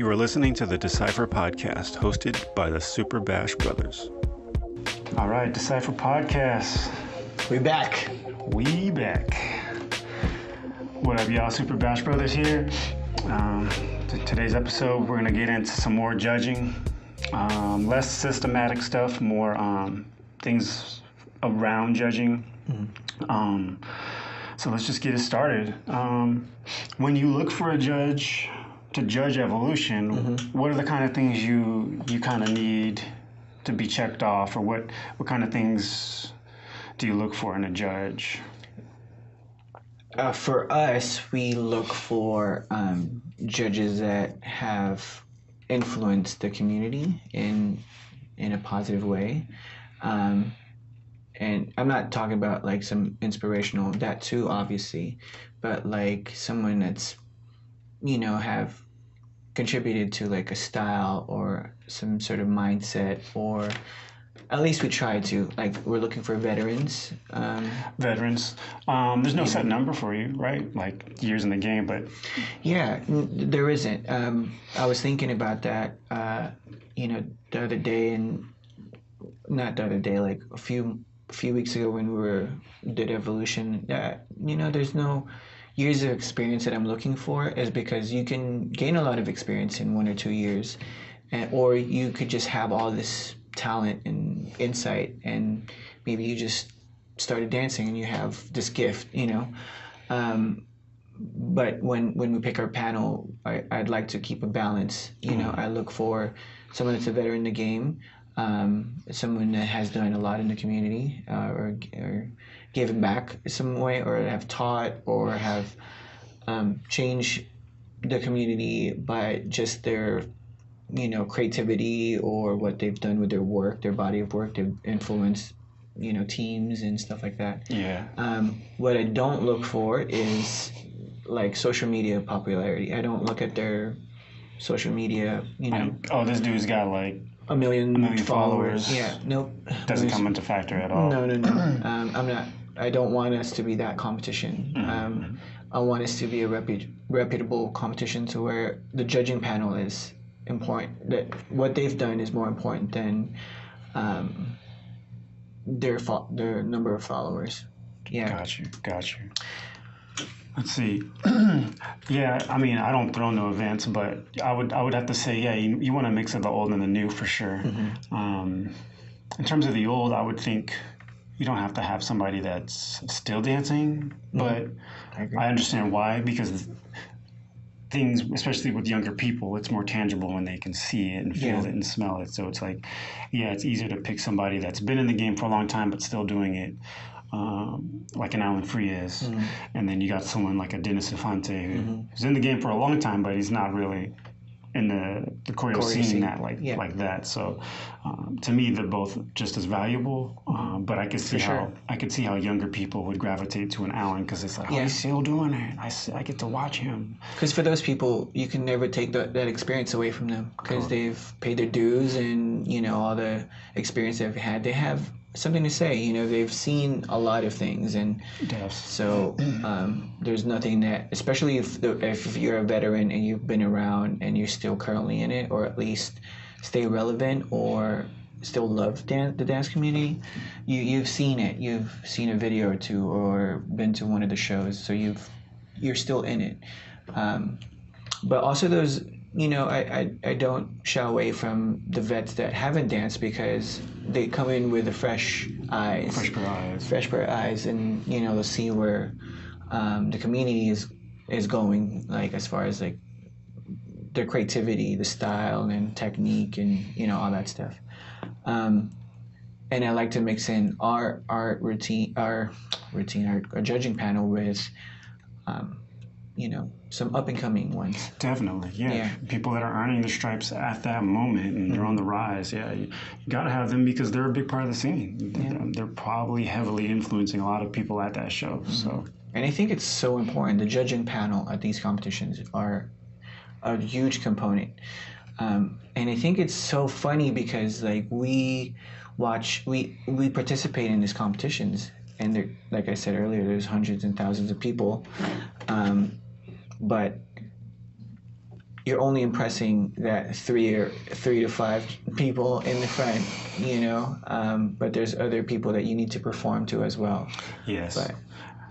You are listening to the Decipher podcast, hosted by the Super Bash Brothers. All right, Decipher podcast. We back. What up, y'all? Super Bash Brothers here. Today's episode, we're going to get into some more judging. Less systematic stuff, more things around judging. So let's just get it started. When you look for a judge to judge evolution, what are the kind of things you kind of need to be checked off, or what kind of things do you look for in a judge? For us, we look for judges that have influenced the community in a positive way. And I'm not talking about like some inspirational, that too, obviously, but like someone that's, have contributed to like a style or some sort of mindset, or at least we try to. Like, we're looking for veterans. There's no set number for you, right? Like years in the game, but yeah, there isn't. I was thinking about that, the other day, and not the other day, like a few weeks ago when we did evolution. There's no years of experience that I'm looking for, is because you can gain a lot of experience in 1 or 2 years, or you could just have all this talent and insight, and maybe you just started dancing and you have this gift, but when we pick our panel, I'd like to keep a balance. I look for someone that's a veteran in the game, someone that has done a lot in the community, or given back some way, or have taught, or have changed the community by just their creativity, or what they've done with their work, their body of work. They've influenced teams and stuff like that. What I don't look for is like social media popularity. I don't look at their social media, this dude's got like a million followers. Yeah, nope. Doesn't come into factor at all. No. I don't want us to be that competition. I want us to be a reputable competition, to where the judging panel is important. That what they've done is more important than their number of followers. Yeah. Got you. Let's see. Yeah, I mean, I don't throw no events, but I would have to say, yeah, you want to mix of the old and the new for sure. In terms of the old, I would think you don't have to have somebody that's still dancing, but I understand why, because things, especially with younger people, it's more tangible when they can see it and feel it and smell it. So it's like, it's easier to pick somebody that's been in the game for a long time but still doing it. Like an Alan Free is, and then you got someone like a Dennis Infante who's in the game for a long time, but he's not really in the choreo scene like that. So to me, they're both just as valuable. But I could see how younger people would gravitate to an Alan, because it's like, he's still doing it. I get to watch him. Because for those people, you can never take that experience away from them, because they've paid their dues, and all the experience they've had. They have something to say. They've seen a lot of things, and so there's nothing that, especially if you're a veteran and you've been around and you're still currently in it, or at least stay relevant, or still love the dance community, you've seen it. You've seen a video or two, or been to one of the shows, so you're still in it. But also those, I don't shy away from the vets that haven't danced, because they come in with a fresh pair of eyes, and they'll see where the community is going, like as far as like their creativity, the style and technique, and all that stuff. And I like to mix in our judging panel with some up-and-coming ones. Definitely, yeah. People that are earning the stripes at that moment, and they're on the rise. Yeah, you got to have them, because they're a big part of the scene. They're probably heavily influencing a lot of people at that show. So, and I think it's so important. The judging panel at these competitions are a huge component. And I think it's so funny, because like we participate in these competitions, and there, like I said earlier, there's hundreds and thousands of people. But you're only impressing that three to five people in the front, but there's other people that you need to perform to as well. Yes. But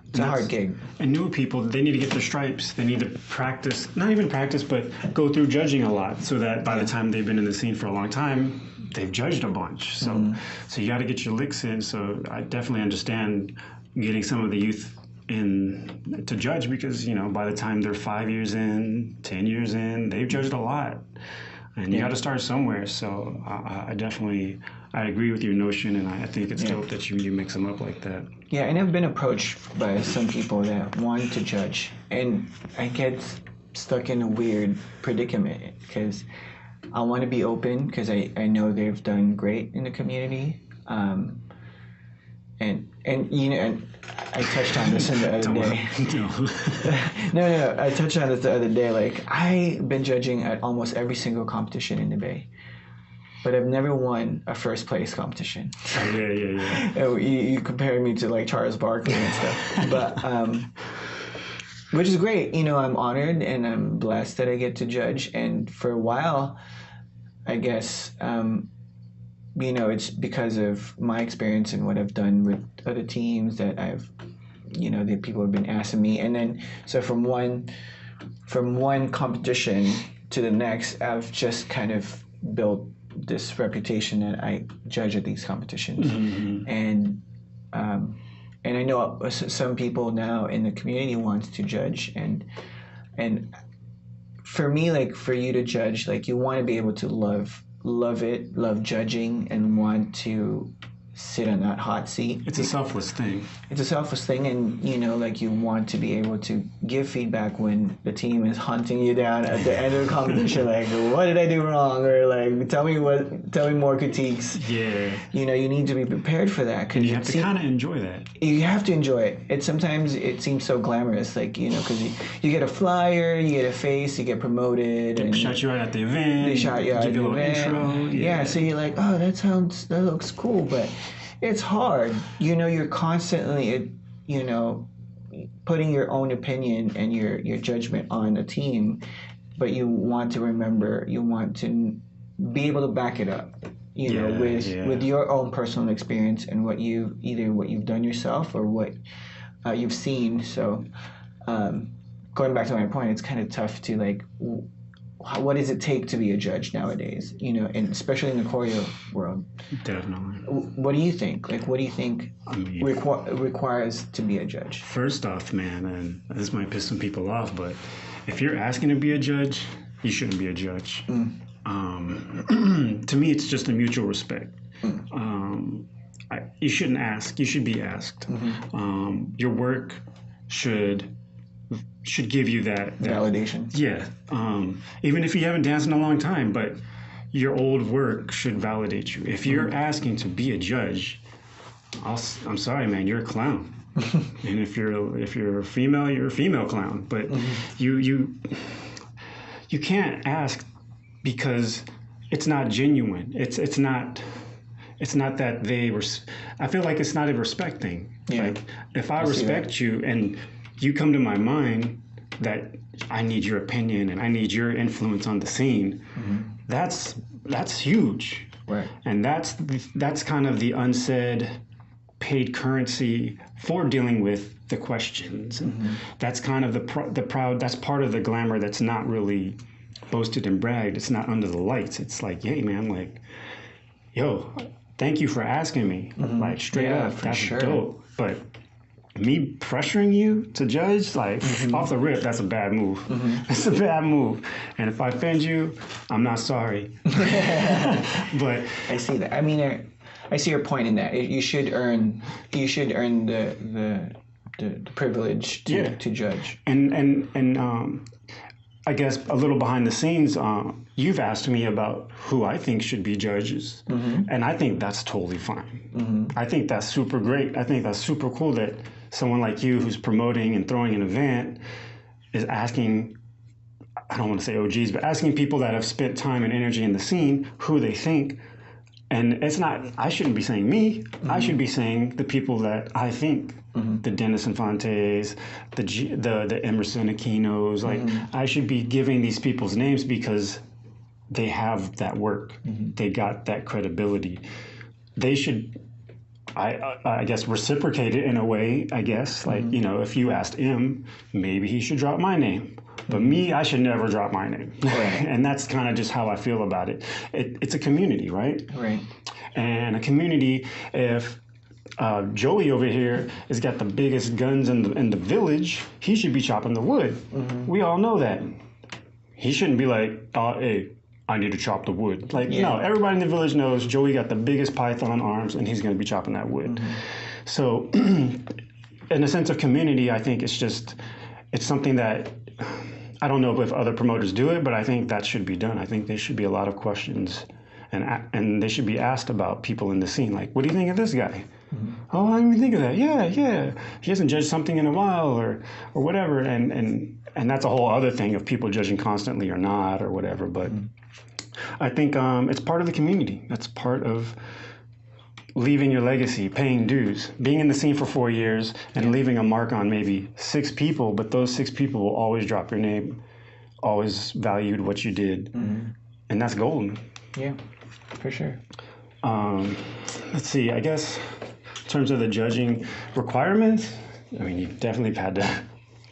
it's a hard gig. And new people, they need to get their stripes. They need to practice, not even practice, but go through judging a lot so that by the time they've been in the scene for a long time, they've judged a bunch. So so you got to get your licks in. So I definitely understand getting some of the youth in to judge because, by the time they're 5 years in, 10 years in, they've judged a lot. And you got to start somewhere. So I agree with your notion, and I think it's dope that you mix them up like that. Yeah, and I've been approached by some people that want to judge, and I get stuck in a weird predicament because I want to be open because I know they've done great in the community, and I touched on this the other day. No, I touched on this the other day. Like, I've been judging at almost every single competition in the Bay, but I've never won a first place competition. Oh, yeah. You compare me to like Charles Barkley and stuff, but which is great. I'm honored and I'm blessed that I get to judge. And for a while, I guess, it's because of my experience and what I've done with other teams that that people have been asking me. And then, so from one competition to the next, I've just kind of built this reputation that I judge at these competitions. Mm-hmm. And I know some people now in the community wants to judge, and for me, like, for you to judge, like, you want to be able to love judging and want to sit on that hot seat. It's a selfless thing. It's a selfless thing, and you want to be able to give feedback when the team is hunting you down at the end of the competition, like, what did I do wrong, or like, tell me more critiques. Yeah. You need to be prepared for that. And you have to kind of enjoy that. You have to enjoy it. Sometimes it seems so glamorous, like, because you get a flyer, you get a face, you get promoted, and shot you out at the event. They shot you out at the event. Intro. Yeah, so you're like, oh, that looks cool, but it's hard. You're constantly, putting your own opinion and your judgment on a team, but you want to be able to back it up, with your own personal experience and what you've done yourself or what you've seen. So, going back to my point, it's kind of tough to, like, what does it take to be a judge nowadays? And especially in the choreo world. Definitely. What do you think? Like, what do you think requires to be a judge? First off, man, and this might piss some people off, but if you're asking to be a judge, you shouldn't be a judge. To me, it's just a mutual respect. You shouldn't ask. You should be asked. Mm-hmm. Your work should give you that validation. Yeah. Even if you haven't danced in a long time, but your old work should validate you. If you're asking to be a judge, I'm sorry, man, you're a clown. And if you're a female, you're a female clown. But you can't ask because it's not genuine. It's not that they were. I feel like it's not a respect thing. Yeah. Like, if I respect you and you come to my mind that I need your opinion and I need your influence on the scene, that's huge. Right. And that's kind of the unsaid paid currency for dealing with the questions. And that's kind of the proud, that's part of the glamour that's not really boasted and bragged. It's not under the lights. It's like, hey, man, like, yo, thank you for asking me. Like, straight up, that's dope. But me pressuring you to judge, like, off the rip, that's a bad move. That's a bad move. And if I offend you, I'm not sorry. But I see that. I mean, I see your point in that. You should earn the privilege to judge. And I guess a little behind the scenes, you've asked me about who I think should be judges, and I think that's totally fine. I think that's super great. I think that's super cool that someone like you who's promoting and throwing an event is asking, I don't want to say OGs, but asking people that have spent time and energy in the scene who they think. And it's not, I shouldn't be saying me, I should be saying the people that I think the Dennis Infantes, the Emerson Aquinos. Like, I should be giving these people's names because they have that work. They got that credibility. They should, I guess, reciprocate it in a way, I guess. Like, if you asked him, maybe he should drop my name. But me, I should never drop my name. Right. And that's kind of just how I feel about it. It's a community, right? Right. And a community, if Joey over here has got the biggest guns in the village, he should be chopping the wood. We all know that. He shouldn't be like, hey, I need to chop the wood. Like, no, everybody in the village knows Joey got the biggest python arms and he's going to be chopping that wood. So in a sense of community, I think it's something that, I don't know if other promoters do it, but I think that should be done. I think there should be a lot of questions and they should be asked about people in the scene. Like, what do you think of this guy? Oh, I didn't even think of that. Yeah. He hasn't judged something in a while or whatever. And that's a whole other thing of people judging constantly or not or whatever. But I think it's part of the community. That's part of leaving your legacy, paying dues, being in the scene for 4 years and leaving a mark on maybe 6 people, but those 6 people will always drop your name, always valued what you did. And that's golden. Yeah, for sure. Let's see, I guess in terms of the judging requirements, I mean, you've definitely had to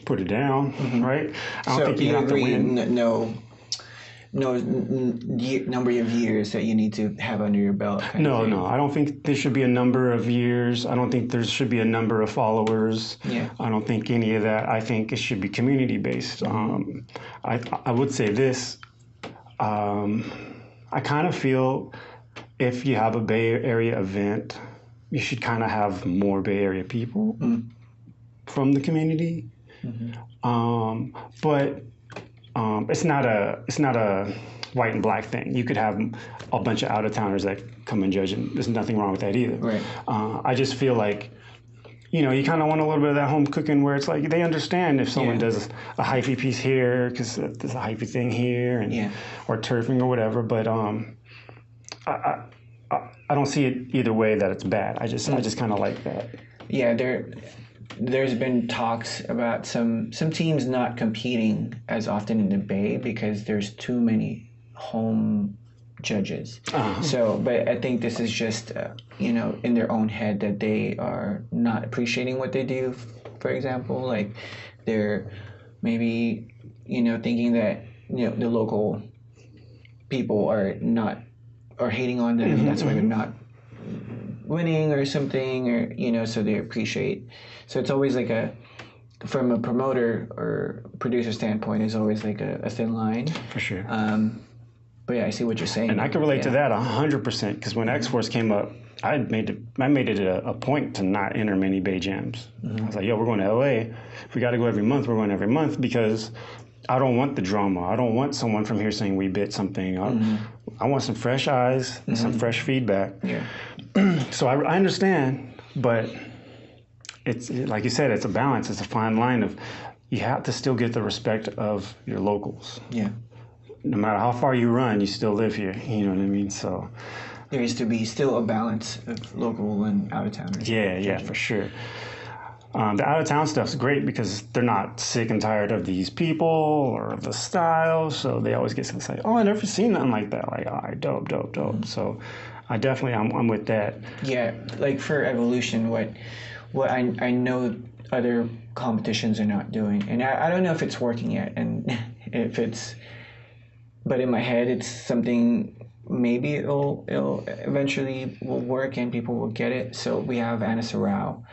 put it down, right? I don't think you have agree, to win. No number of years that you need to have under your belt. No. I don't think there should be a number of years. I don't think there should be a number of followers. Yeah. I don't think any of that. I think it should be community based. I would say this. I kind of feel if you have a Bay Area event, you should kind of have more Bay Area people from the community. But it's not a white and black thing. You could have a bunch of out-of-towners that come and judge, and there's nothing wrong with that either. Right. I just feel like, you kind of want a little bit of that home cooking where it's like they understand if someone does a hyphy piece here because there's a hyphy thing here, or turfing or whatever. But I don't see it either way that it's bad. I just kind of like that. Yeah, there's been talks about some teams not competing as often in the Bay because there's too many home judges. So, but I think this is just in their own head that they are not appreciating what they do. For example, like they're maybe thinking that the local people are hating on them. That's why they're not winning or something, or so they appreciate. So it's always like from a promoter or producer standpoint, is always like a thin line. For sure. But yeah, I see what you're saying. And I can relate to that 100% because when X-Force came up, I made it a point to not enter many Bay Jams. I was like, yo, we're going to LA. If we got to go every month, we're going every month because I don't want the drama. I don't want someone from here saying we bit something. I want some fresh eyes and some fresh feedback. Yeah. So I understand, but it's like you said, it's a balance. It's a fine line of you have to still get the respect of your locals. Yeah. No matter how far you run, you still live here. You know what I mean? So there is to be still a balance of local and out-of-towners. Yeah, for sure. The out-of-town stuff's great because they're not sick and tired of these people or the style, so they always get to say, oh, I never seen nothing like that. Like, all right, dope. So I definitely, I'm with that. Yeah, like for Evolution, what I know other competitions are not doing, and I don't know if it's working yet, and if it's, but in my head, it's something. Maybe it'll eventually will work and people will get it. So we have Anna Sarau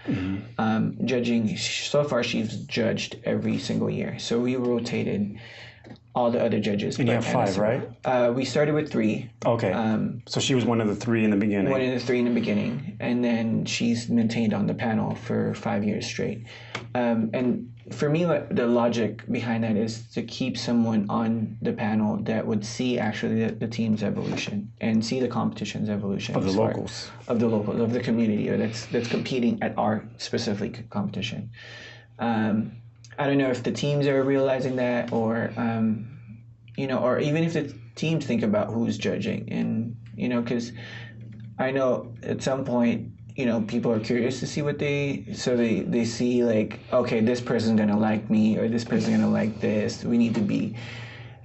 judging. So far, she's judged every single year. So we rotated all the other judges. And you have 5, right? We started with 3. Okay. So she was one of the 3 in the beginning. One of the 3 in the beginning. And then she's maintained on the panel for 5 years straight. And for me, the logic behind that is to keep someone on the panel that would see actually the team's evolution and see the competition's evolution. Of the locals. Of the community that's competing at our specific competition. I don't know if the teams are realizing that or even if the teams think about who's judging. And, because I know at some point, people are curious to see they see like, okay, this person's gonna like me, or this person's gonna like this. We need to be,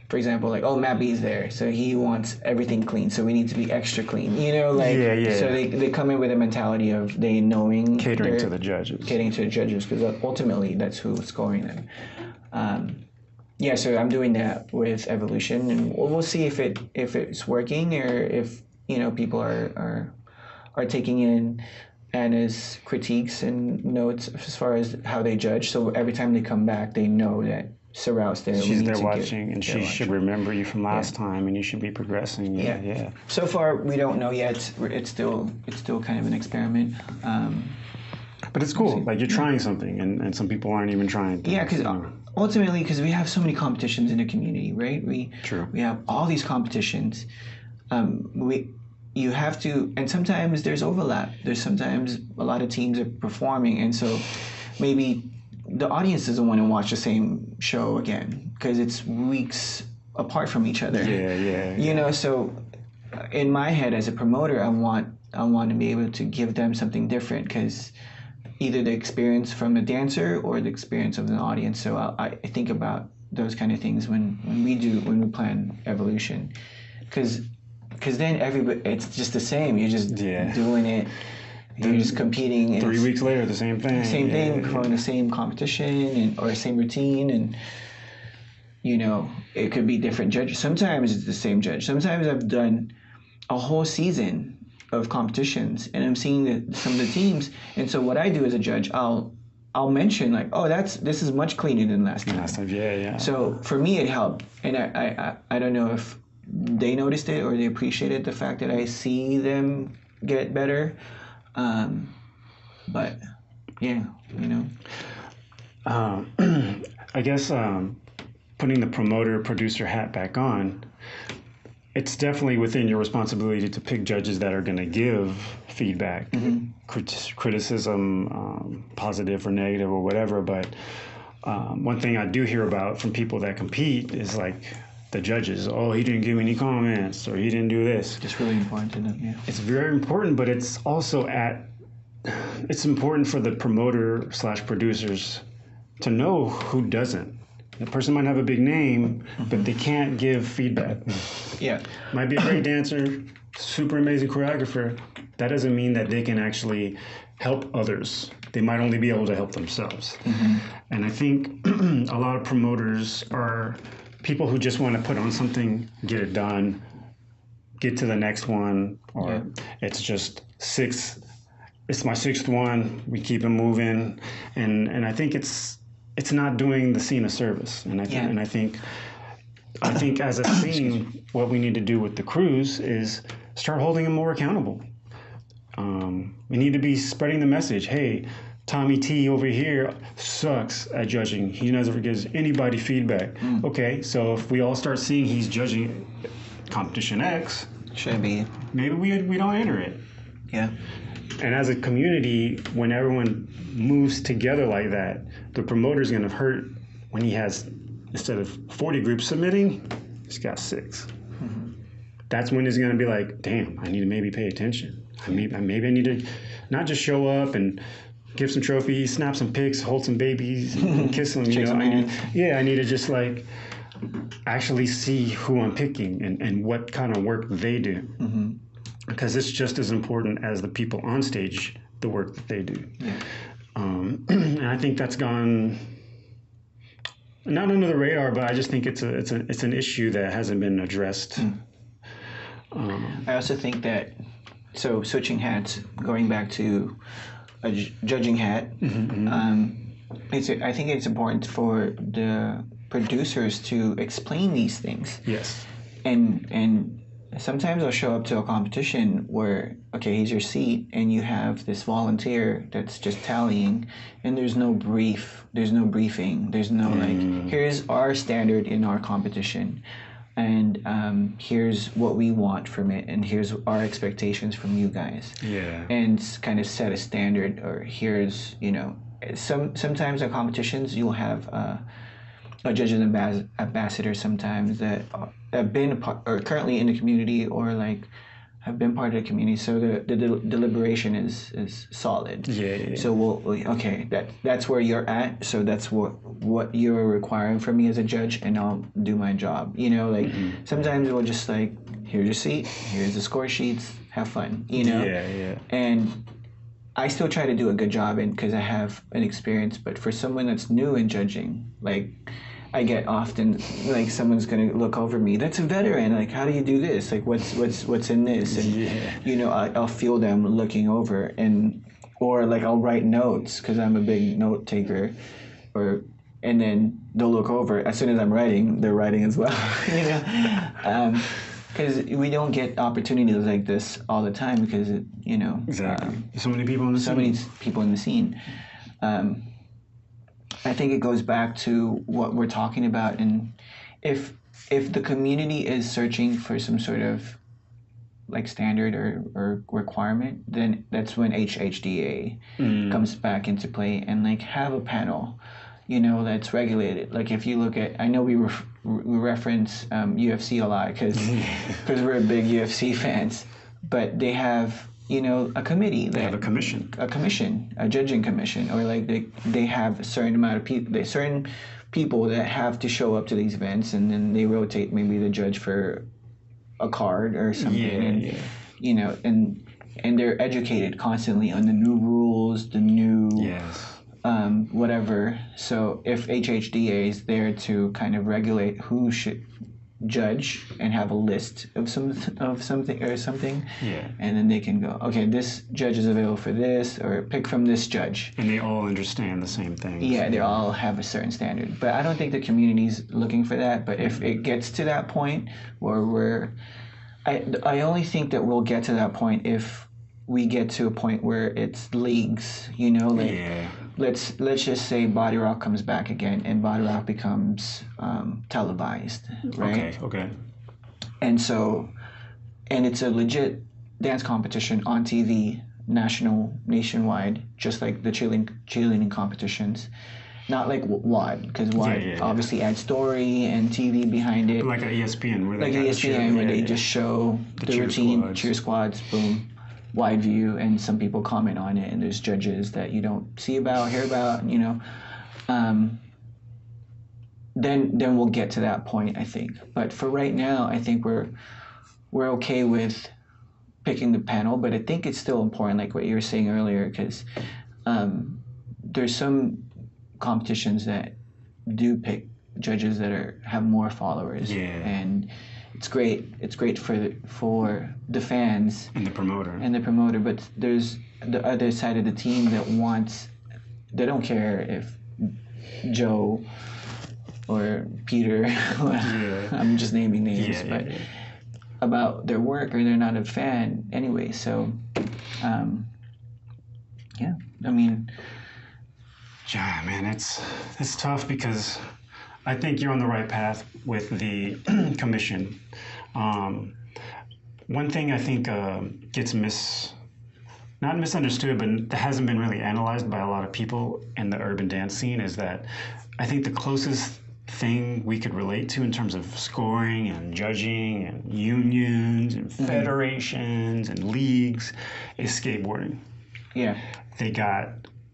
for example, like, oh, Matt B's there, so he wants everything clean, so we need to be extra clean, so they come in with a mentality of they knowing catering to the judges, because ultimately that's who's scoring them. So I'm doing that with Evolution, and we'll see if it's working, or if people are taking in Anna's critiques and notes as far as how they judge. So every time they come back, they know that Sorrel's there. She's there watching, and she should remember you from last time, and you should be progressing. Yeah. So far, we don't know yet. It's still kind of an experiment. But it's cool. Like, you're trying something, and some people aren't even trying. Because ultimately, because we have so many competitions in the community, right? True. We have all these competitions. You have to, and sometimes there's overlap. There's sometimes a lot of teams are performing, and so maybe the audience doesn't want to watch the same show again because it's weeks apart from each other. Yeah. So in my head as a promoter, I want to be able to give them something different, because either the experience from the dancer or the experience of the audience. So I think about those kind of things when we plan Evolution, because then everybody, it's just the same. You're just doing it. You're just competing. 3 weeks later, the same thing. Same thing, from the same competition or same routine, and it could be different judges. Sometimes it's the same judge. Sometimes I've done a whole season of competitions, and I'm seeing some of the teams. And so what I do as a judge, I'll mention like, oh, this is much cleaner than last time. Yeah. So for me, it helped, and I don't know if they noticed it or they appreciated the fact that I see them get better. But yeah, I guess putting the promoter producer hat back on, it's definitely within your responsibility to pick judges that are going to give feedback, criticism, positive or negative or whatever. But one thing I do hear about from people that compete is like the judges, oh, he didn't give me any comments, or he didn't do this. It's really important to know, yeah. It's very important, but it's also it's important for the promoter / producers to know who doesn't. The person might have a big name, but they can't give feedback. Yeah. Might be a great dancer, super amazing choreographer. That doesn't mean that they can actually help others. They might only be able to help themselves. And I think a lot of promoters are people who just want to put on something, get it done, get to the next one, or it's just it's my sixth one, we keep it moving. And I think it's not doing the scene a service. And I think as a scene, what we need to do with the crews is start holding them more accountable. We need to be spreading the message, hey, Tommy T over here sucks at judging. He never gives anybody feedback. Okay, so if we all start seeing he's judging competition X, maybe we don't enter it. Yeah. And as a community, when everyone moves together like that, the promoter's going to hurt when he has, instead of 40 groups submitting, he's got 6. That's when he's going to be like, damn, I need to maybe pay attention. Maybe I need to not just show up and give some trophies, snap some pics, hold some babies, and kiss them. I need to just like actually see who I'm picking and what kind of work they do. Because it's just as important as the people on stage, the work that they do. Yeah. And I think that's gone not under the radar, but I just think it's an issue that hasn't been addressed. I also think that, so switching hats, going back to a judging hat, I think it's important for the producers to explain these things. Yes. And sometimes I'll show up to a competition where, okay, here's your seat, and you have this volunteer that's just tallying, and there's no briefing, there's no like, here's our standard in our competition, and here's what we want from it, and here's our expectations from you guys. Yeah. And kind of set a standard, or here's, sometimes at competitions you'll have a judge and ambassador sometimes that have been a part, or currently in the community, or like have been part of the community, so the deliberation is solid. Yeah. So okay, that's where you're at. So that's what you're requiring from me as a judge, and I'll do my job. You know, like sometimes we'll just like, here's your seat, here's the score sheets, have fun. You know. Yeah. And I still try to do a good job, and because I have an experience. But for someone that's new in judging, like, I get often like someone's gonna look over me. That's a veteran. Like, how do you do this? Like, what's in this? And you know, I'll feel them looking over, or like I'll write notes because I'm a big note taker, and then they'll look over. As soon as I'm writing, they're writing as well. You know, because we don't get opportunities like this all the time because Exactly. So many people in the so scene. many people in the scene. I think it goes back to what we're talking about, and if the community is searching for some sort of like standard or requirement, then that's when HHDA comes back into play, and like have a panel, that's regulated. Like if you look at, I know we reference UFC a lot because we're big UFC fans, but they have a committee. They have a commission. A judging commission, or like they have a certain amount of people. There's certain people that have to show up to these events, and then they rotate maybe the judge for a card or something. And they're educated constantly on the new rules, the new whatever. So if HHDA is there to kind of regulate who should judge and have a list of something, and then they can go, okay, this judge is available for this, or pick from this judge, and they all understand the same thing. They all have a certain standard. But I don't think the community's looking for that. But if it gets to that point where I only think that we'll get to that point if we get to a point where it's leagues, let's just say Body Rock comes back again and Body Rock becomes televised, right? Okay. And it's a legit dance competition on TV, nationwide, just like the cheerleading competitions. Not like WOD, because WOD obviously adds story and TV behind it. Like at ESPN, where they just show the routine, cheer squads, boom, wide view, and some people comment on it, and there's judges that you don't see about, hear about, then we'll get to that point, I think. But for right now, I think we're okay with picking the panel, but I think it's still important, like what you were saying earlier, because there's some competitions that do pick judges that have more followers, and it's great for the fans and the promoter, but there's the other side of the team they don't care if Joe or Peter I'm just naming names, about their work, or they're not a fan anyway. So man, it's tough, because I think you're on the right path with the commission. One thing I think gets not misunderstood, but that hasn't been really analyzed by a lot of people in the urban dance scene, is that I think the closest thing we could relate to in terms of scoring and judging and unions and federations and leagues is skateboarding. Yeah. They got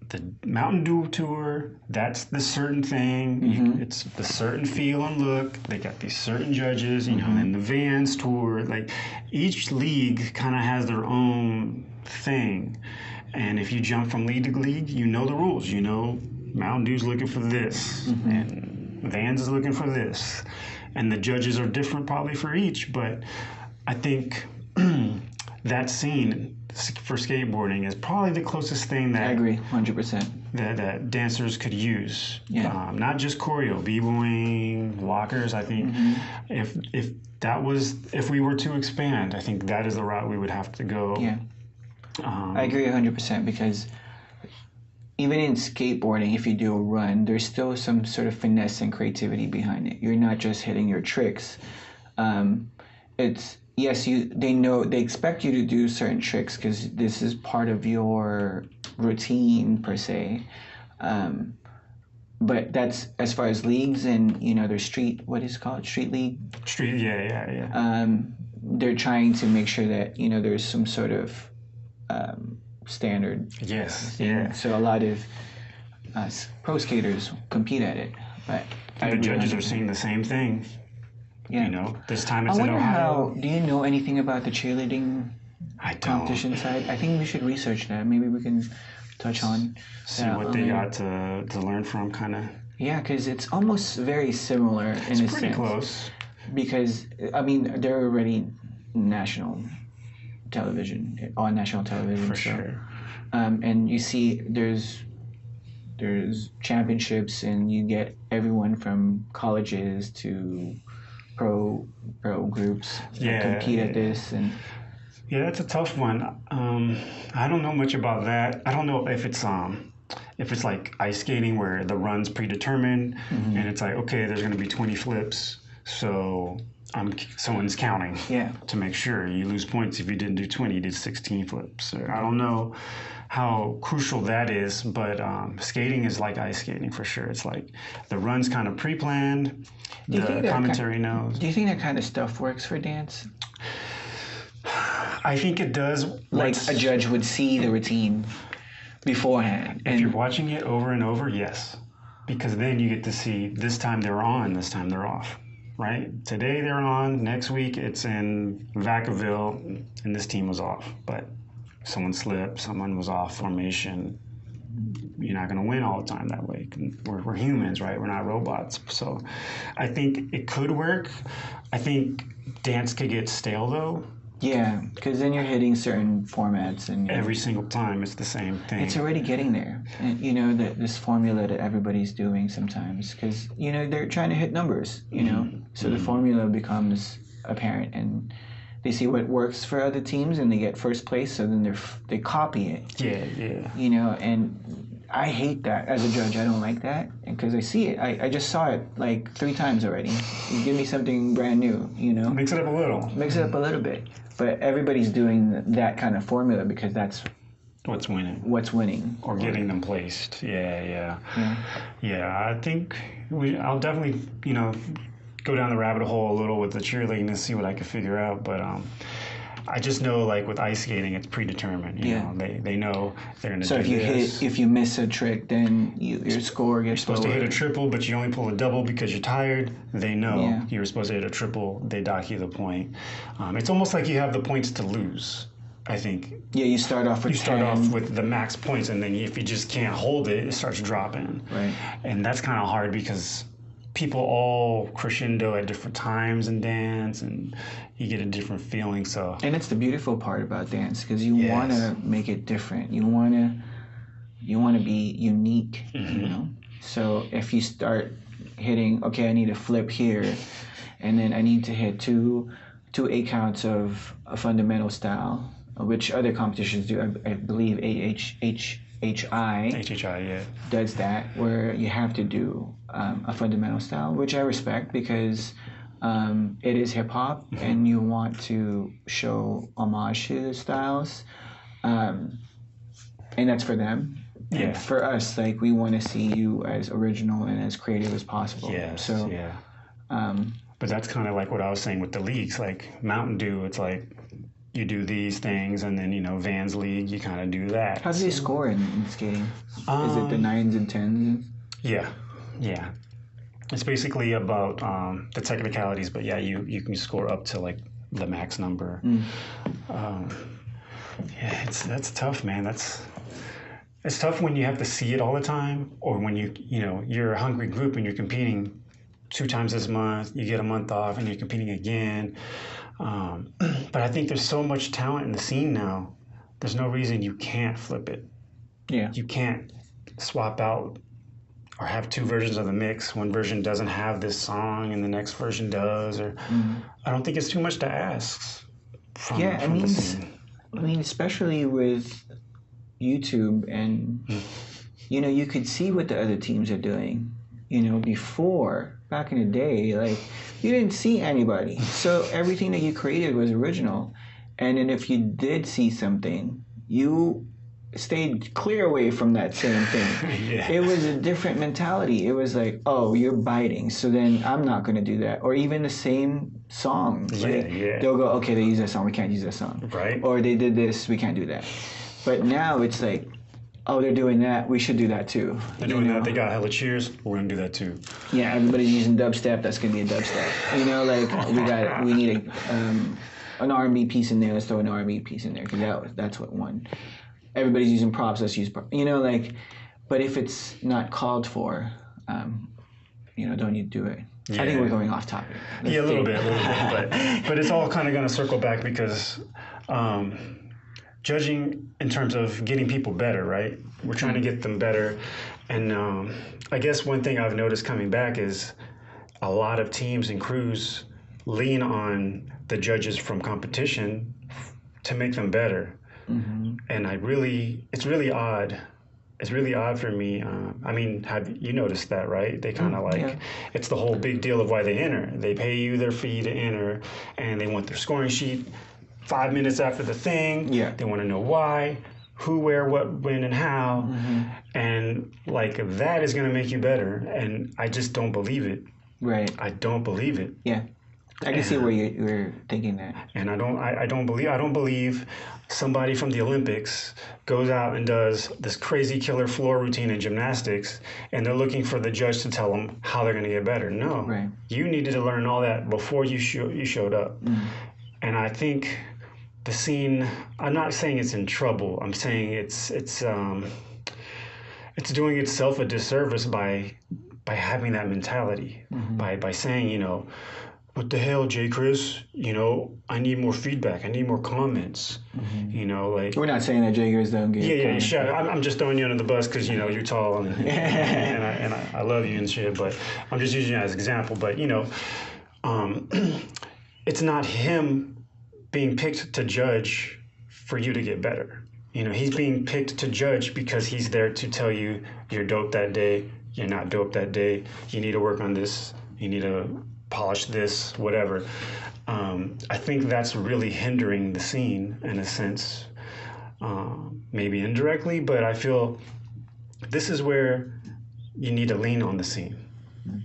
the Mountain Dew Tour, that's the certain thing. It's the certain feel and look. They got these certain judges, and the Vans Tour. Like, each league kind of has their own thing. And if you jump from league to league, you know the rules. Mountain Dew's looking for this, and Vans is looking for this. And the judges are different probably for each, but I think that scene for skateboarding is probably the closest thing that I agree 100% that dancers could use. Not just choreo, b-boying, walkers. I think if we were to expand, I think that is the route we would have to go. I agree 100%, because even in skateboarding, if you do a run, there's still some sort of finesse and creativity behind it. You're not just hitting your tricks. They expect you to do certain tricks because this is part of your routine per se. But that's as far as leagues, and there's street league. they're trying to make sure that there's some sort of standard. Yes. thing. Yeah. So a lot of pro skaters compete at it, but The judges are saying the same thing. Yeah. This time I it's in wonder Ohio. do you know anything about the cheerleading I don't. competition side? I think we should research that. Maybe we can touch on See that what on they there. got to learn from, kind of. Yeah, because it's almost very similar in a It's pretty sense. close. Because they're already national television, on national television. For so, sure. And you see, there's championships, and you get everyone from colleges to pro groups that compete at this, and Yeah, that's a tough one. I don't know much about that. I don't know if it's like ice skating where the run's predetermined, and it's like, okay, there's going to be 20 flips, so someone's counting to make sure. You lose points if you didn't do 20, you did 16 flips. So I don't know how crucial that is, but skating is like ice skating for sure. It's like the run's kind of pre-planned, the commentary knows. Do you think that kind of stuff works for dance? I think it does. Like a judge would see the routine beforehand. If you're watching it over and over, yes. Because then you get to see this time they're on, this time they're off. Right? Today they're on, next week it's in Vacaville, and this team was off. But someone slipped, someone was off formation. You're not going to win all the time that way. We're humans, right? We're not robots. So I think it could work. I think dance could get stale, though. Yeah, because then you're hitting certain formats, and every single time it's the same thing. It's already getting there, and this formula that everybody's doing sometimes, because they're trying to hit numbers, so the formula becomes apparent, and they see what works for other teams, and they get first place, so then they copy it. Yeah. And I hate that as a judge. I don't like that, because I see it. I just saw it like 3 times already. You give me something brand new, Mix it up a little. Mix it up a little bit. But everybody's doing that kind of formula because that's what's winning. Or getting them placed. Yeah. I think I'll definitely, go down the rabbit hole a little with the cheerleading and see what I can figure out. But I just know, like with ice skating, it's predetermined. You know, they know they're going to do this. So if you miss a trick, then your score gets supposed to hit a triple, but you only pull a double because you're tired. They know you were supposed to hit a triple. They dock you the point. It's almost like you have the points to lose, I think. Yeah, you start off with 10. Start off with the max points, and then if you just can't hold it, it starts dropping. Right. And that's kind of hard because people all crescendo at different times in dance, and you get a different feeling. And it's the beautiful part about dance, because you want to make it different. You want to be unique. So if you start hitting, okay, I need a flip here, and then I need to hit two 8 counts of a fundamental style, which other competitions do. I believe HHI does that, where you have to do a fundamental style, which I respect, because it is hip hop, and you want to show homage to the styles, and that's for them. Yeah. And for us, like, we want to see you as original and as creative as possible. But that's kind of like what I was saying with the leagues, like Mountain Dew. It's like you do these things, and then Vans League, you kind of do that. How do they score in skating? Is it the 9s and 10s? Yeah. It's basically about the technicalities, but you can score up to like the max number. That's tough, man. It's tough when you have to see it all the time, or when you're a hungry group and you're competing 2 times this month, you get a month off and you're competing again. But I think there's so much talent in the scene now. There's no reason you can't flip it. Yeah. You can't swap out or have 2 versions of the mix. One version doesn't have this song and the next version does. Or I don't think it's too much to ask from the scene. I mean, especially with YouTube, and you could see what the other teams are doing. Before, back in the day, like, you didn't see anybody, so everything that you created was original. And then if you did see something, you stayed clear away from that same thing. Yeah. It was a different mentality. It was like, oh, you're biting, so then I'm not going to do that. Or even the same song. Right? Yeah. They'll go, okay, they use that song, we can't use that song. Right. Or they did this, we can't do that. But now it's like, oh, they're doing that, we should do that too. They're doing that, they got hella cheers, we're going to do that too. Yeah, everybody's using dubstep, that's going to be a dubstep. You know, like, we need an R&B piece in there, let's throw an R&B piece in there, because that's what won. Everybody's using props, let's use props. You know, like, but if it's not called for, don't you do it? Yeah. I think we're going off topic. A little bit, but it's all kind of going to circle back because judging in terms of getting people better, right? We're trying to get them better. And I guess one thing I've noticed coming back is a lot of teams and crews lean on the judges from competition to make them better. Mm-hmm. And it's really odd. It's really odd for me. I mean, have you noticed that, right? They kind of it's the whole big deal of why they enter. They pay you their fee to enter, and they want their scoring sheet 5 minutes after the thing. Yeah. They want to know why, who, where, what, when, and how. Mm-hmm. And like that is going to make you better. And I just don't believe it. Right. I don't believe it. Yeah. I can see where you're thinking that. And I don't believe somebody from the Olympics goes out and does this crazy killer floor routine in gymnastics, and they're looking for the judge to tell them how they're going to get better. No, right. You needed to learn all that before you showed up. Mm. And I think the scene, I'm not saying it's in trouble. I'm saying it's doing itself a disservice by having that mentality, mm-hmm. by saying, what the hell, J. Chris? I need more feedback. I need more comments. Mm-hmm. We're not saying that J. Chris don't get. Yeah. Sure. I'm just throwing you under the bus because you're tall and I love you and shit. But I'm just using you as an example. But it's not him being picked to judge for you to get better. He's being picked to judge because he's there to tell you you're dope that day. You're not dope that day. You need to work on this. You need to polish this, whatever. I think that's really hindering the scene in a sense, maybe indirectly, but I feel this is where you need to lean on the scene.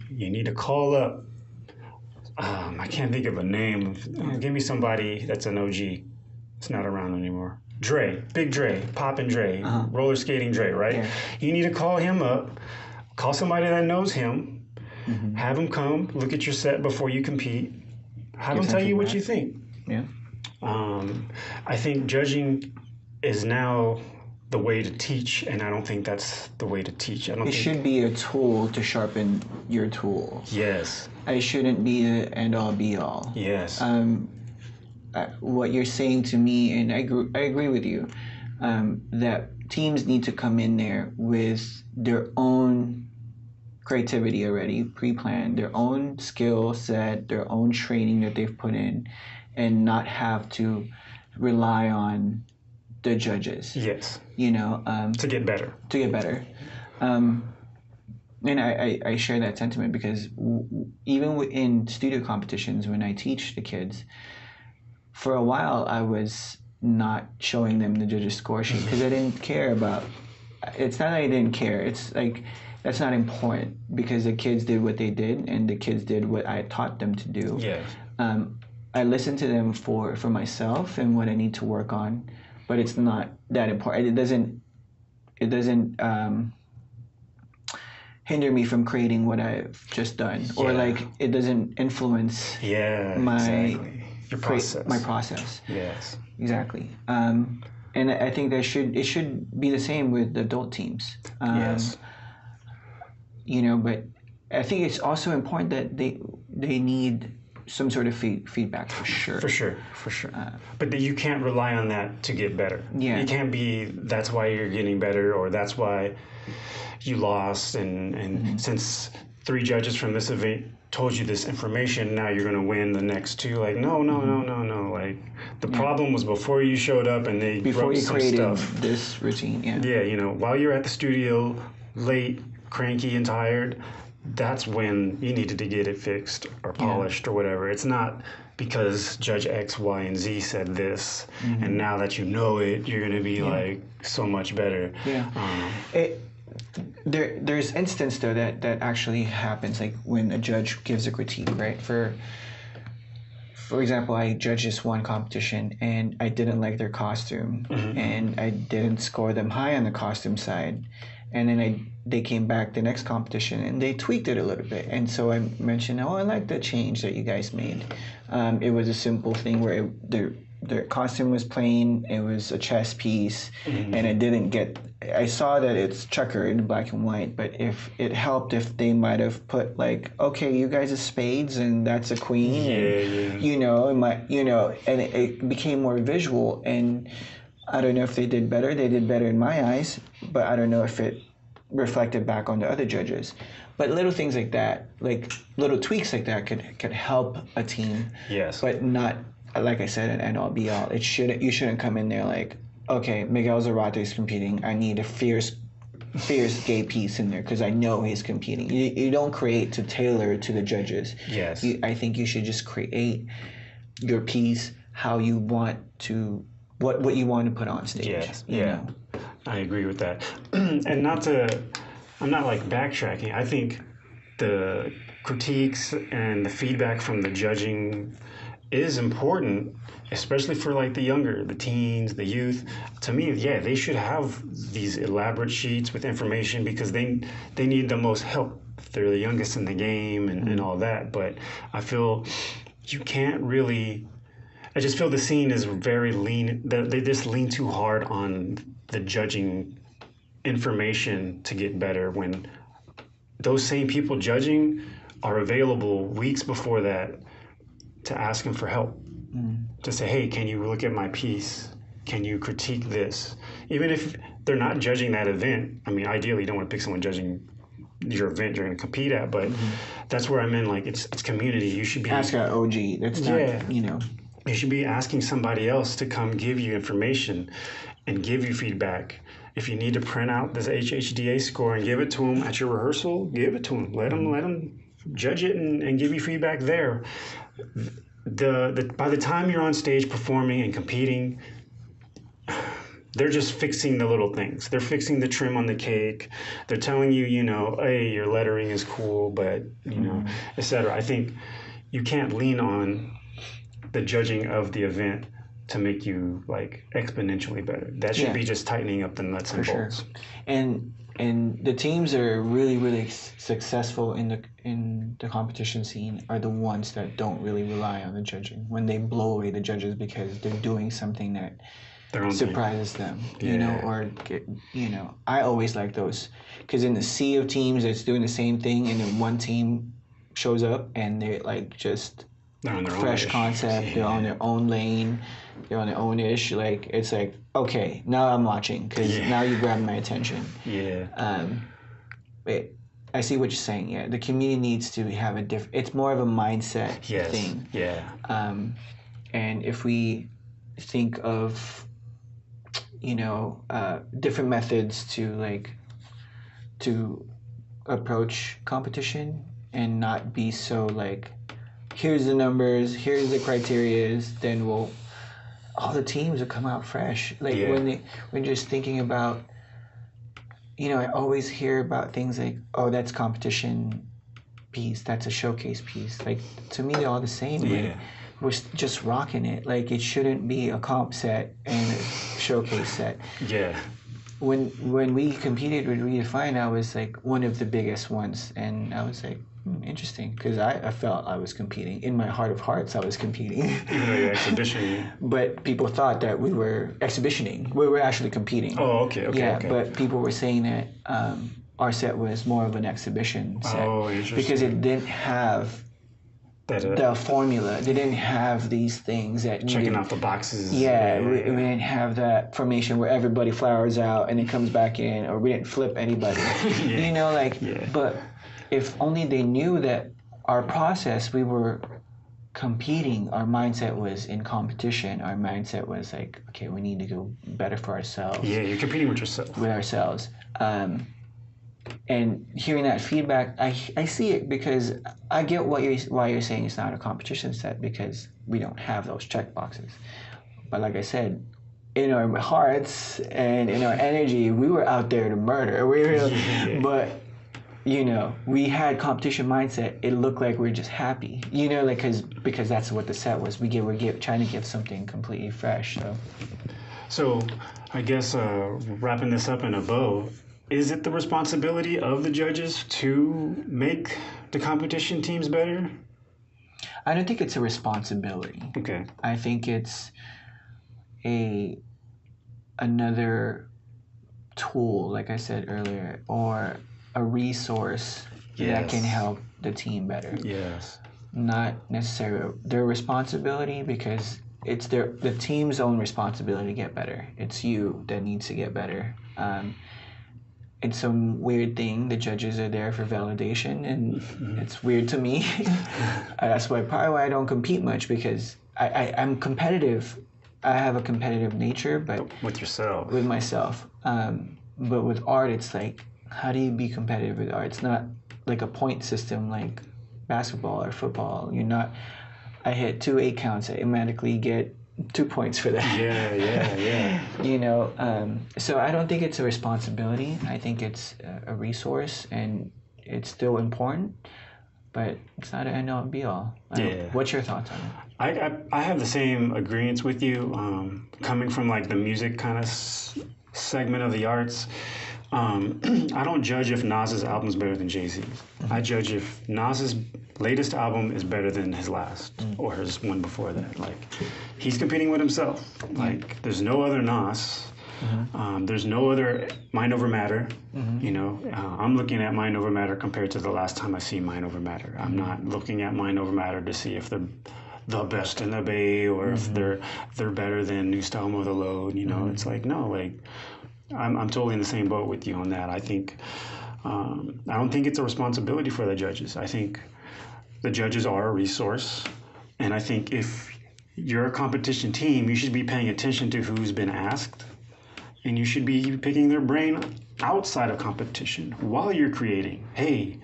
You need to call up, I can't think of a name. Give me somebody that's an OG. It's not around anymore. Big Dre, Poppin' Dre, roller skating Dre, right? Yeah. You need to call him up, call somebody that knows him, mm-hmm. Have him come, look at your set before you compete. Have him tell you what you think. Yeah. I think judging is now the way to teach, and I don't think that's the way to teach. It should be a tool to sharpen your tool. Yes. It shouldn't be the end-all, be-all. Yes. What you're saying to me, and I agree with you, that teams need to come in there with their own creativity already pre-planned, their own skill set, their own training that they've put in, and not have to rely on the judges. Yes. To get better. And I share that sentiment because even in studio competitions, when I teach the kids, for a while I was not showing them the judges' score sheet because I didn't care about. It's not that I didn't care. It's like, that's not important because the kids did what they did and the kids did what I taught them to do. Yes. I listen to them for myself and what I need to work on, but it's not that important. It doesn't hinder me from creating what I've just done, or it doesn't influence my process. My process. Yes. Exactly. And I think it should be the same with adult teams. Yes. But I think it's also important that they need some sort of feedback for sure. For sure. But you can't rely on that to get better. Yeah. You can't be, that's why you're getting better, or that's why you lost, and mm-hmm. since 3 judges from this event told you this information, now you're going to win the next 2. Like, no. Like, the problem was before you showed up and they before you created stuff. This routine. Yeah. While you're at the studio, late, cranky and tired, that's when you needed to get it fixed or polished or whatever. It's not because Judge X, Y, and Z said this, and now that you know it, you're going to be like so much better. Yeah. There's instance though that actually happens, like when a judge gives a critique, right? For example, I judged this one competition and I didn't like their costume, and I didn't score them high on the costume side, and then they came back the next competition and they tweaked it a little bit, and so I mentioned, oh, I like the change that you guys made. It was a simple thing where their costume was plain, it was a chess piece, and I saw that it's checkered in black and white, but if it helped if they might have put like, okay, you guys are spades and that's a queen, and it became more visual, and I don't know if they did better in my eyes, but I don't know if it reflected back on the other judges. But little things like that, like little tweaks like that could help a team. Yes. But not, like I said, an end all be all. You shouldn't come in there like, okay, Miguel Zarate is competing. I need a fierce gay piece in there because I know he's competing. You don't create to tailor to the judges. Yes. I think you should just create your piece how you want to, what you want to put on stage. Yes. You know? I agree with that. And I'm not like backtracking. I think the critiques and the feedback from the judging is important, especially for like the teens, the youth. To me, they should have these elaborate sheets with information because they need the most help. They're the youngest in the game and all that. But I feel you can't really. I just feel the scene is very lean. They just lean too hard on the judging information to get better when those same people judging are available weeks before that to ask them for help. To say, hey, can you look at my piece? Can you critique this? Even if they're not judging that event. I mean, ideally, you don't want to pick someone judging your event you're going to compete at, but that's where I'm in. Like, it's community. You should be ask an OG. That's not, You should be asking somebody else to come give you information and give you feedback. If you need to print out this HHDA score and give it to them at your rehearsal, give it to them. Let them judge it and give you feedback there. By the time you're on stage performing and competing, they're just fixing the little things. They're fixing the trim on the cake. They're telling you, hey, your lettering is cool, but, etc. I think you can't lean on the judging of the event to make you like exponentially better. That should be just tightening up the nuts and bolts. Sure. And the teams that are really, really successful in the competition scene are the ones that don't really rely on the judging. When they blow away the judges because they're doing something that surprises them, I always like those because in the sea of teams that's doing the same thing, and then one team shows up and they're like just fresh concept, they're on their own lane, they're on their own ish. Like it's like, okay, now I'm watching because now you grabbed my attention. I see what you're saying. Yeah, the community needs to have it's more of a mindset thing. And if we think of different methods to approach competition and not be so like, here's the numbers, here's the criterias, then all the teams will come out fresh. Like when just thinking about, I always hear about things like, oh, that's competition piece, that's a showcase piece. Like to me, they're all the same. Like, we're just rocking it. Like it shouldn't be a comp set and a showcase set. When we competed with Redefine, I was like one of the biggest ones, and I was like, interesting, because I felt I was competing. In my heart of hearts, I was competing. Even though you're exhibitioning. But people thought that we were exhibitioning. We were actually competing. Oh, okay. But people were saying that our set was more of an exhibition set. Oh, interesting. Because it didn't have the formula. They didn't have these things that checking off the boxes. We didn't have that formation where everybody flowers out and then comes back in, or we didn't flip anybody. But if only they knew that our process, we were competing, our mindset was in competition, our mindset was like, okay, we need to go better for ourselves. Yeah, you're competing with yourself. With ourselves. And hearing that feedback, I see it, because I get why you're saying it's not a competition set, because we don't have those check boxes. But like I said, in our hearts and in our energy, we were out there to murder. But we had competition mindset. It looked like we were just happy, like because that's what the set was. We're trying to give something completely fresh. So I guess wrapping this up in a bow, is it the responsibility of the judges to make the competition teams better? I don't think it's a responsibility. Okay. I think it's another tool, like I said earlier, or a resource that can help the team better. Yes. Not necessarily their responsibility, because it's the team's own responsibility to get better. It's you that needs to get better. It's some weird thing. The judges are there for validation, and it's weird to me. That's probably why I don't compete much, because I'm competitive. I have a competitive nature, but with yourself. With myself. But with art, it's like, how do you be competitive with art? It's not like a point system like basketball or football. I hit 2 8 counts, I automatically get 2 points for that. Yeah. So I don't think it's a responsibility. I think it's a resource, and it's still important, but it's not an end-all and be-all. What's your thoughts on it? I have the same agreements with you. Coming from like the music kind of segment of the arts, I don't judge if Nas's album is better than Jay-Z's. I judge if Nas's latest album is better than his last or his one before that. Like, he's competing with himself. Like, there's no other Nas. There's no other Mind Over Matter. I'm looking at Mind Over Matter compared to the last time I see Mind Over Matter. I'm not looking at Mind Over Matter to see if they're the best in the Bay or if they're better than New Style Mother Load. It's like, no, like, I'm totally in the same boat with you on that. I think I don't think it's a responsibility for the judges. I think the judges are a resource, and I think if you're a competition team, you should be paying attention to who's been asked, and you should be picking their brain outside of competition while you're creating. Hey,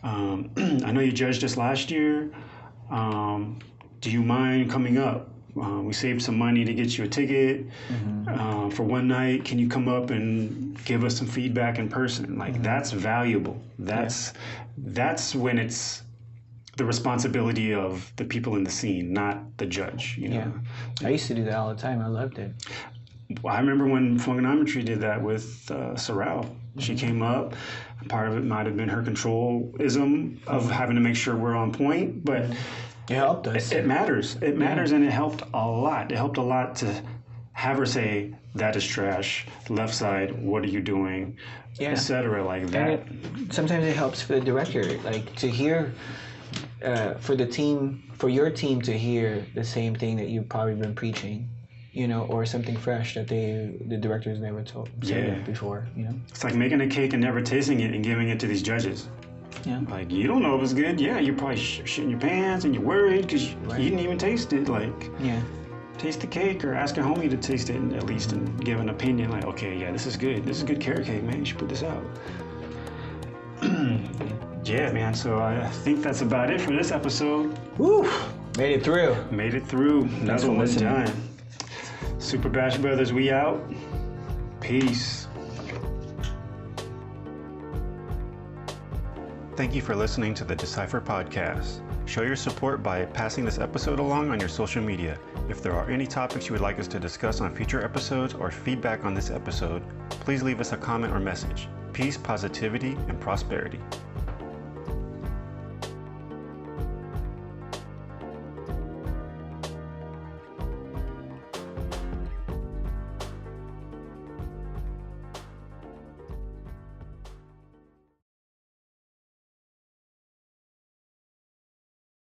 I know you judged us last year. Do you mind coming up? We saved some money to get you a ticket for one night. Can you come up and give us some feedback in person? Like, that's valuable. That's when it's the responsibility of the people in the scene, not the judge. Yeah, I used to do that all the time. I loved it. I remember when Fungonometry did that with Sorrel. She came up. Part of it might have been her controlism of having to make sure we're on point, but it helped us. It matters. It matters, and it helped a lot. It helped a lot to have her say, "That is trash." Left side, what are you doing? Etc. Like that. Sometimes it helps for the director, like to hear, for your team to hear the same thing that you've probably been preaching, or something fresh that the directors never said before. It's like making a cake and never tasting it and giving it to these judges. Yeah. Like, you don't know if it's good. Yeah, you're probably shitting your pants and you're worried because you didn't even taste it. Like, taste the cake or ask a homie to taste it at least and give an opinion. Like, okay, yeah, this is good. This is good carrot cake, man. You should put this out. Yeah, man. So I think that's about it for this episode. Woo! Made it through. Another one done. Super Bash Brothers, we out. Peace. Thank you for listening to the Decipher podcast. Show your support by passing this episode along on your social media. If there are any topics you would like us to discuss on future episodes or feedback on this episode, please leave us a comment or message. Peace, positivity, and prosperity.